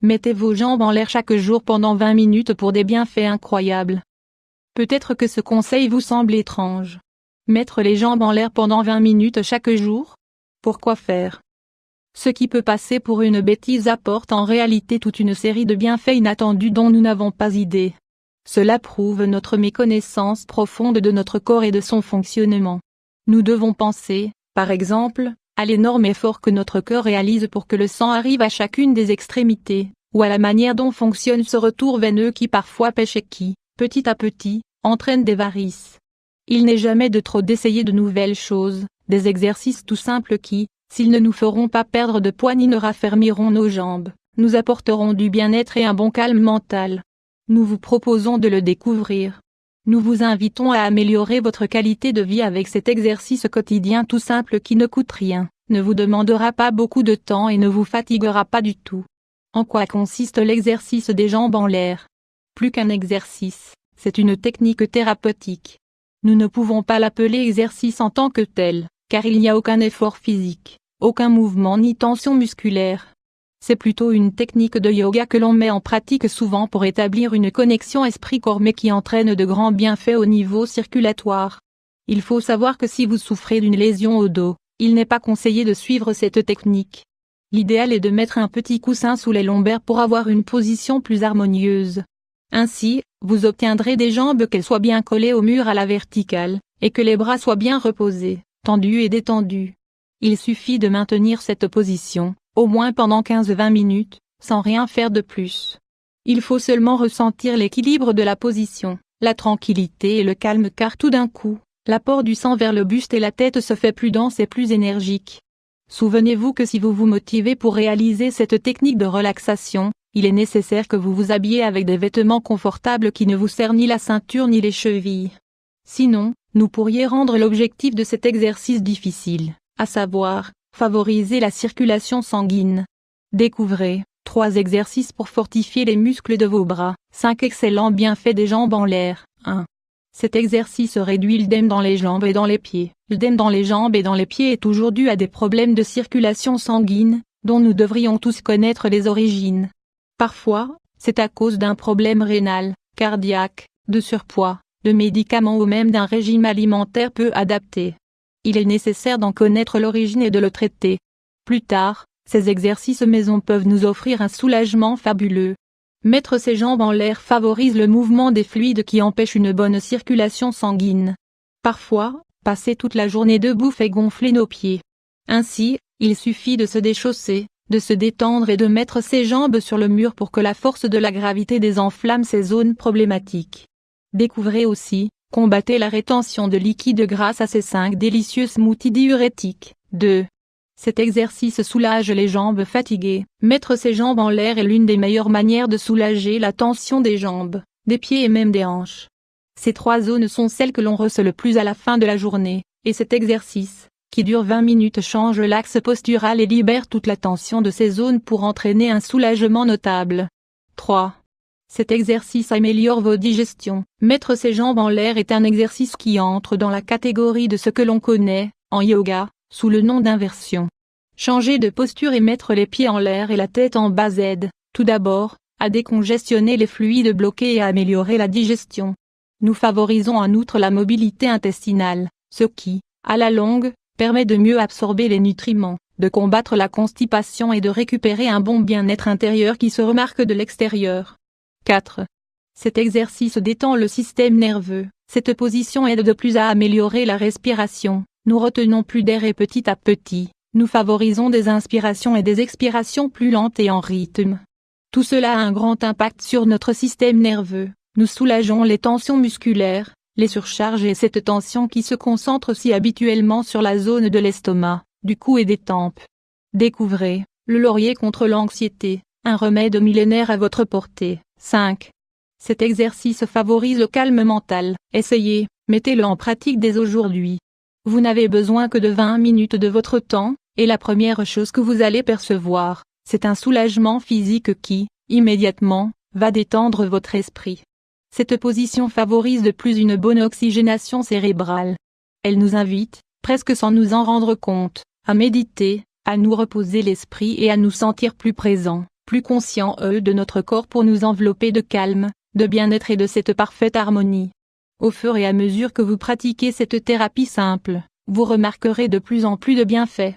Mettez vos jambes en l'air chaque jour pendant 20 minutes pour des bienfaits incroyables. Peut-être que ce conseil vous semble étrange. Mettre les jambes en l'air pendant 20 minutes chaque jour? Pourquoi faire? Ce qui peut passer pour une bêtise apporte en réalité toute une série de bienfaits inattendus dont nous n'avons pas idée. Cela prouve notre méconnaissance profonde de notre corps et de son fonctionnement. Nous devons penser, par exemple, à l'énorme effort que notre cœur réalise pour que le sang arrive à chacune des extrémités, ou à la manière dont fonctionne ce retour veineux qui parfois pêche et qui, petit à petit, entraîne des varices. Il n'est jamais de trop d'essayer de nouvelles choses, des exercices tout simples qui, s'ils ne nous feront pas perdre de poids ni ne raffermiront nos jambes, nous apporteront du bien-être et un bon calme mental. Nous vous proposons de le découvrir. Nous vous invitons à améliorer votre qualité de vie avec cet exercice quotidien tout simple qui ne coûte rien, ne vous demandera pas beaucoup de temps et ne vous fatiguera pas du tout. En quoi consiste l'exercice des jambes en l'air? Plus qu'un exercice, c'est une technique thérapeutique. Nous ne pouvons pas l'appeler exercice en tant que tel, car il n'y a aucun effort physique, aucun mouvement ni tension musculaire. C'est plutôt une technique de yoga que l'on met en pratique souvent pour établir une connexion esprit-corps mais qui entraîne de grands bienfaits au niveau circulatoire. Il faut savoir que si vous souffrez d'une lésion au dos, il n'est pas conseillé de suivre cette technique. L'idéal est de mettre un petit coussin sous les lombaires pour avoir une position plus harmonieuse. Ainsi, vous obtiendrez des jambes qu'elles soient bien collées au mur à la verticale, et que les bras soient bien reposés, tendus et détendus. Il suffit de maintenir cette position, au moins pendant 15-20 minutes, sans rien faire de plus. Il faut seulement ressentir l'équilibre de la position, la tranquillité et le calme car tout d'un coup, l'apport du sang vers le buste et la tête se fait plus dense et plus énergique. Souvenez-vous que si vous vous motivez pour réaliser cette technique de relaxation, il est nécessaire que vous vous habillez avec des vêtements confortables qui ne vous serrent ni la ceinture ni les chevilles. Sinon, nous pourrions rendre l'objectif de cet exercice difficile, à savoir, favoriser la circulation sanguine. Découvrez 3 exercices pour fortifier les muscles de vos bras, 5 excellents bienfaits des jambes en l'air. 1. Cet exercice réduit l'œdème dans les jambes et dans les pieds. L'œdème dans les jambes et dans les pieds est toujours dû à des problèmes de circulation sanguine, dont nous devrions tous connaître les origines. Parfois, c'est à cause d'un problème rénal, cardiaque, de surpoids, de médicaments ou même d'un régime alimentaire peu adapté. Il est nécessaire d'en connaître l'origine et de le traiter. Plus tard, ces exercices maison peuvent nous offrir un soulagement fabuleux. Mettre ses jambes en l'air favorise le mouvement des fluides qui empêche une bonne circulation sanguine. Parfois, passer toute la journée debout fait gonfler nos pieds. Ainsi, il suffit de se déchausser, de se détendre et de mettre ses jambes sur le mur pour que la force de la gravité désenflamme ces zones problématiques. Découvrez aussi, combattez la rétention de liquide grâce à ces 5 délicieux smoothies diurétiques. 2. Cet exercice soulage les jambes fatiguées. Mettre ses jambes en l'air est l'une des meilleures manières de soulager la tension des jambes, des pieds et même des hanches. Ces 3 zones sont celles que l'on ressent le plus à la fin de la journée, et cet exercice, qui dure 20 minutes change l'axe postural et libère toute la tension de ces zones pour entraîner un soulagement notable. 3. Cet exercice améliore vos digestions. Mettre ses jambes en l'air est un exercice qui entre dans la catégorie de ce que l'on connaît, en yoga, sous le nom d'inversion. Changer de posture et mettre les pieds en l'air et la tête en bas aide, tout d'abord, à décongestionner les fluides bloqués et à améliorer la digestion. Nous favorisons en outre la mobilité intestinale, ce qui, à la longue, permet de mieux absorber les nutriments, de combattre la constipation et de récupérer un bon bien-être intérieur qui se remarque de l'extérieur. 4. Cet exercice détend le système nerveux. Cette position aide de plus à améliorer la respiration. Nous retenons plus d'air et petit à petit, nous favorisons des inspirations et des expirations plus lentes et en rythme. Tout cela a un grand impact sur notre système nerveux. Nous soulageons les tensions musculaires, les surcharges et cette tension qui se concentre si habituellement sur la zone de l'estomac, du cou et des tempes. Découvrez le laurier contre l'anxiété, un remède millénaire à votre portée. 5. Cet exercice favorise le calme mental. Essayez, mettez-le en pratique dès aujourd'hui. Vous n'avez besoin que de 20 minutes de votre temps, et la première chose que vous allez percevoir, c'est un soulagement physique qui, immédiatement, va détendre votre esprit. Cette position favorise de plus une bonne oxygénation cérébrale. Elle nous invite, presque sans nous en rendre compte, à méditer, à nous reposer l'esprit et à nous sentir plus présents, plus conscients de notre corps pour nous envelopper de calme, de bien-être et de cette parfaite harmonie. Au fur et à mesure que vous pratiquez cette thérapie simple, vous remarquerez de plus en plus de bienfaits.